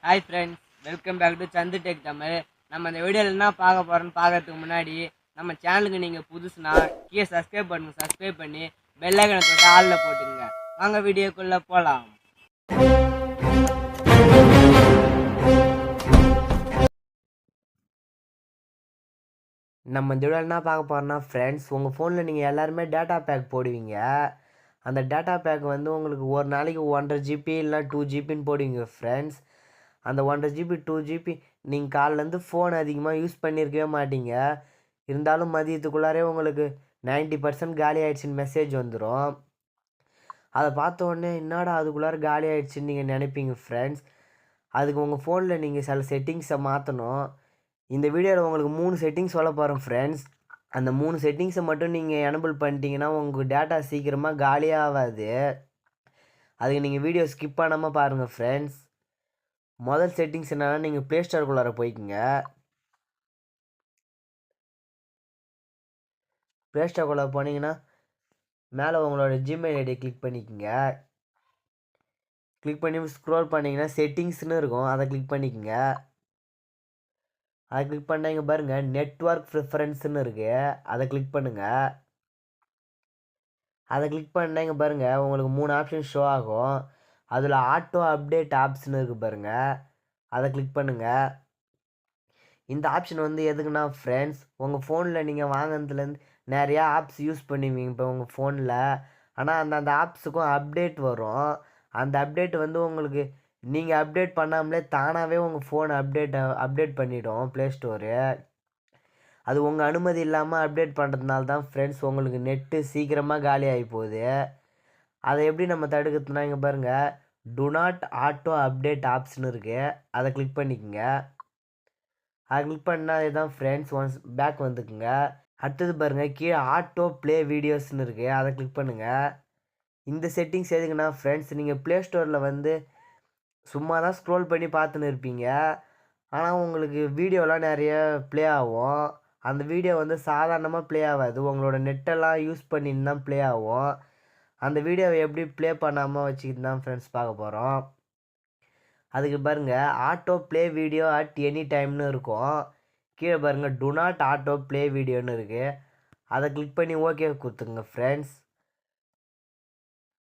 Hi friends, welcome back to Sandhu tech Tamil. நம்ம இந்த வீடியோவில் என்ன பார்க்க போகிறோன்னு பார்க்கறதுக்கு முன்னாடி நம்ம சேனலுக்கு நீங்கள் புதுசுனா கீழே சப்ஸ்கிரைப் பண்ணுங்க. சப்ஸ்கிரைப் பண்ணி பெல் ஐக்கனை தொட்டு ஆளில் போட்டுங்க. வாங்க வீடியோக்குள்ளே போகலாம். நம்ம இந்த வீடியோவில் என்ன பார்க்க போகிறோம்னா ஃப்ரெண்ட்ஸ், உங்கள் ஃபோனில் நீங்கள் எல்லாருமே டேட்டா பேக் போடுவீங்க. அந்த டேட்டா பேக் வந்து உங்களுக்கு ஒரு நாளைக்கு 1.5 GB இல்லை 2 GBன்னு போடுவீங்க ஃப்ரெண்ட்ஸ். அந்த 1.5 GB 2 GB நீங்கள் காலிலேருந்து ஃபோன் அதிகமாக யூஸ் பண்ணியிருக்கவே மாட்டீங்க. இருந்தாலும் மதியத்துக்குள்ளாரே உங்களுக்கு 90% காலி ஆகிடுச்சின்னு மெசேஜ் வந்துடும். அதை பார்த்த உடனே என்னடா அதுக்குள்ளார காலி ஆகிடுச்சின்னு நீங்கள் நினைப்பீங்க ஃப்ரெண்ட்ஸ். அதுக்கு உங்கள் ஃபோனில் நீங்கள் சில செட்டிங்ஸை மாற்றணும். இந்த வீடியோவில் உங்களுக்கு 3 செட்டிங்ஸ் சொல்ல போகிறேன் ஃப்ரெண்ட்ஸ். அந்த 3 செட்டிங்ஸை மட்டும் நீங்கள் எனபிள் பண்ணிட்டீங்கன்னா உங்கள் டேட்டா சீக்கிரமாக காலியாகாது. அதுக்கு நீங்கள் வீடியோ ஸ்கிப் பண்ணாமல் பாருங்கள் ஃப்ரெண்ட்ஸ். முதல் செட்டிங்ஸ் என்னன்னா, நீங்கள் ப்ளே ஸ்டோருக்குள்ளார போய்க்குங்க. ப்ளே ஸ்டோருக்குள்ளார போனீங்கன்னா மேலே உங்களோட ஜிமெயில் ஐடியை கிளிக் பண்ணிக்கோங்க. கிளிக் பண்ணி ஸ்க்ரோல் பண்ணிங்கன்னா செட்டிங்ஸ்னு இருக்கும், அதை கிளிக் பண்ணிக்கோங்க. அதை கிளிக் பண்ணால் இங்கே பாருங்கள் நெட்வொர்க் ப்ரிஃபரன்ஸ்னு இருக்குது, அதை கிளிக் பண்ணுங்கள். அதை கிளிக் பண்ணால் இங்கே பாருங்கள் உங்களுக்கு 3 ஆப்ஷன் ஷோ ஆகும். அதில் ஆட்டோ அப்டேட் ஆப்ஸ்னு இருக்குது பாருங்கள், அதை கிளிக் பண்ணுங்கள். இந்த ஆப்ஷன் வந்து எதுக்குன்னா ஃப்ரெண்ட்ஸ், உங்கள் ஃபோனில் நீங்கள் வாங்கினதுலேருந்து நிறையா ஆப்ஸ் யூஸ் பண்ணுவீங்க இப்போ உங்கள் ஃபோனில். ஆனால் அந்த ஆப்ஸுக்கும் அப்டேட் வரும். அந்த அப்டேட் வந்து உங்களுக்கு நீங்கள் அப்டேட் பண்ணாமலே தானாகவே உங்கள் ஃபோனை அப்டேட் பண்ணிவிடும் ப்ளே ஸ்டோரு. அது உங்கள் அனுமதி இல்லாமல் அப்டேட் பண்ணுறதுனால தான் ஃப்ரெண்ட்ஸ் உங்களுக்கு நெட்டு சீக்கிரமாக காலி ஆகி போகுது. அதை எப்படி நம்ம தடுக்கிறதுனா இங்கே பாருங்கள் டு நாட் ஆட்டோ அப்டேட் ஆப்ஸ்னு இருக்குது, அதை கிளிக் பண்ணிக்கோங்க. அதை கிளிக் பண்ணால் இதுதான் ஃப்ரெண்ட்ஸ், ஒன்ஸ் பேக் வந்துக்குங்க. அடுத்தது பாருங்கள் கீழே ஆட்டோ ப்ளே வீடியோஸ்னு இருக்குது, அதை கிளிக் பண்ணுங்கள். இந்த செட்டிங்ஸ் எதுக்குன்னா ஃப்ரெண்ட்ஸ், நீங்கள் ப்ளே ஸ்டோரில் வந்து சும்மா தான் ஸ்க்ரோல் பண்ணி பார்த்துன்னு இருப்பீங்க. ஆனால் உங்களுக்கு வீடியோலாம் நிறைய ப்ளே ஆகும். அந்த வீடியோ வந்து சாதாரணமாக ப்ளே ஆகாது, உங்களோட நெட்டெல்லாம் யூஸ் பண்ணின்னு தான் ப்ளே ஆகும். அந்த வீடியோவை எப்படி ப்ளே பண்ணாமல் வச்சுக்கிட்டு தான் ஃப்ரெண்ட்ஸ் பார்க்க போகிறோம். அதுக்கு பாருங்கள் auto play video at any டைம்னு இருக்கும். கீழே பாருங்கள் டு நாட் ஆட்டோ ப்ளே வீடியோன்னு இருக்குது, அதை கிளிக் பண்ணி ஓகே கொடுத்துங்க ஃப்ரெண்ட்ஸ்.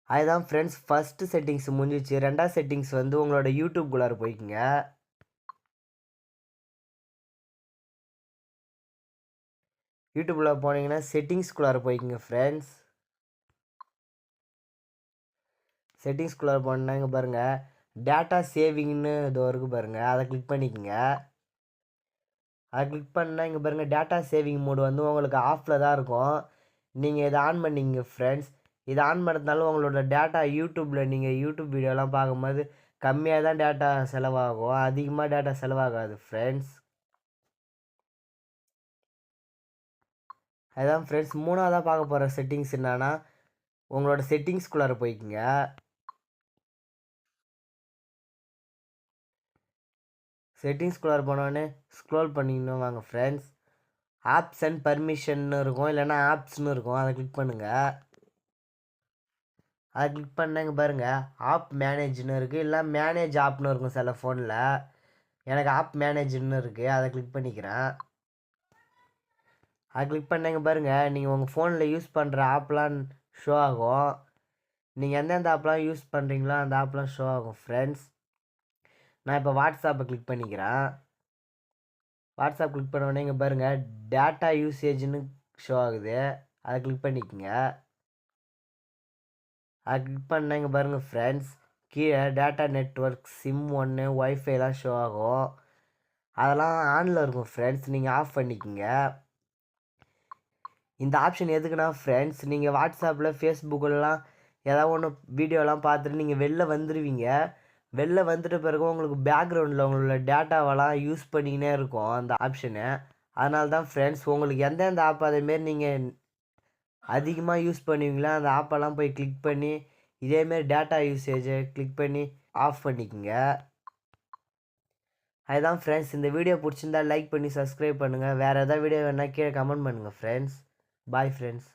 அதுதான் ஃப்ரெண்ட்ஸ் ஃபஸ்ட்டு செட்டிங்ஸ் முடிஞ்சிச்சு. ரெண்டாவது செட்டிங்ஸ் வந்து உங்களோட யூடியூப்குள்ளார போய்க்குங்க. யூடியூப்குள்ளே போனீங்கன்னா செட்டிங்ஸ்குள்ளார போய்க்குங்க ஃப்ரெண்ட்ஸ். செட்டிங்ஸ்குள்ளார போனால் இங்கே பாருங்கள் டேட்டா சேவிங்னு இது இருக்குது பாருங்கள், அதை கிளிக் பண்ணிக்கோங்க. அதை கிளிக் பண்ணால் இங்கே பாருங்கள் டேட்டா சேவிங் மோடு வந்து உங்களுக்கு ஆஃபில் தான் இருக்கும். நீங்கள் இதை ஆன் பண்ணிங்க ஃப்ரெண்ட்ஸ். இதை ஆன் பண்ணுறதுனால உங்களோட டேட்டா யூடியூப்பில் நீங்கள் யூடியூப் வீடியோலாம் பார்க்கும்போது கம்மியாக தான் டேட்டா செலவாகும், அதிகமாக டேட்டா செலவாகாது ஃப்ரெண்ட்ஸ். அதுதான் ஃப்ரெண்ட்ஸ் மூணாவதாக பார்க்க போகிற செட்டிங்ஸ் என்னன்னா, உங்களோட செட்டிங்ஸ்குள்ளார போய்க்குங்க. செட்டிங்ஸ்குள்ளார போனோடனே ஸ்க்ரோல் பண்ணிக்கணும் வாங்க ஃப்ரெண்ட்ஸ். ஆப்ஸ் அண்ட் பர்மிஷன்னு இருக்கும், இல்லைனா ஆப்ஸ்னு இருக்கும், அதை கிளிக் பண்ணுங்கள். அதை கிளிக் பண்ணாங்க பாருங்கள் ஆப் மேனேஜ்னு இருக்குது, இல்லை மேனேஜ் ஆப்னு இருக்கும் சில ஃபோனில். எனக்கு ஆப் மேனேஜ்னு இருக்குது, அதை கிளிக் பண்ணிக்கிறேன். அதை கிளிக் பண்ணாங்க பாருங்கள் நீங்கள் உங்கள் ஃபோனில் யூஸ் பண்ணுற ஆப்லாம் ஷோ ஆகும். நீங்கள் எந்தெந்த ஆப்லாம் யூஸ் பண்ணுறீங்களோ அந்த ஆப்லாம் ஷோ ஆகும் ஃப்ரெண்ட்ஸ். நான் இப்போ வாட்ஸ்அப்பை கிளிக் பண்ணிக்கிறேன். வாட்ஸ்அப் கிளிக் பண்ண உடனே இங்கே பாருங்கள் டேட்டா யூசேஜ்னு ஷோ ஆகுது, அதை கிளிக் பண்ணிக்கோங்க. அதை கிளிக் பண்ணால் இங்கே பாருங்கள் ஃப்ரெண்ட்ஸ் கீழே டேட்டா நெட்ஒர்க் சிம் 1 ஒய்ஃபைலாம் ஷோ ஆகும். அதெல்லாம் ஆனில் இருக்கும் ஃப்ரெண்ட்ஸ், நீங்கள் ஆஃப் பண்ணிக்கோங்க. இந்த ஆப்ஷன் எதுக்குன்னா ஃப்ரெண்ட்ஸ், நீங்கள் வாட்ஸ்அப்பில் ஃபேஸ்புக்கிலலாம் ஏதாவது ஒன்று வீடியோலாம் பார்த்துட்டு நீங்கள் வெளில வந்துடுவீங்க. வெளில வந்துட்ட பிறகு உங்களுக்கு பேக்ரவுண்டில் உங்களோட டேட்டாவெல்லாம் யூஸ் பண்ணிக்கினே இருக்கும் அந்த ஆப்ஷனு. அதனால தான் ஃப்ரெண்ட்ஸ் உங்களுக்கு எந்தெந்த ஆப் அதேமாரி நீங்கள் அதிகமாக யூஸ் பண்ணுவீங்களோ அந்த ஆப்பெல்லாம் போய் கிளிக் பண்ணி இதேமாரி டேட்டா யூசேஜை கிளிக் பண்ணி ஆஃப் பண்ணிக்கோங்க. அதுதான் ஃப்ரெண்ட்ஸ், இந்த வீடியோ பிடிச்சிருந்தா லைக் பண்ணி சப்ஸ்கிரைப் பண்ணுங்கள். வேறு எதாவது வீடியோ வேணால் கீழே கமெண்ட் பண்ணுங்கள் ஃப்ரெண்ட்ஸ். Bye friends.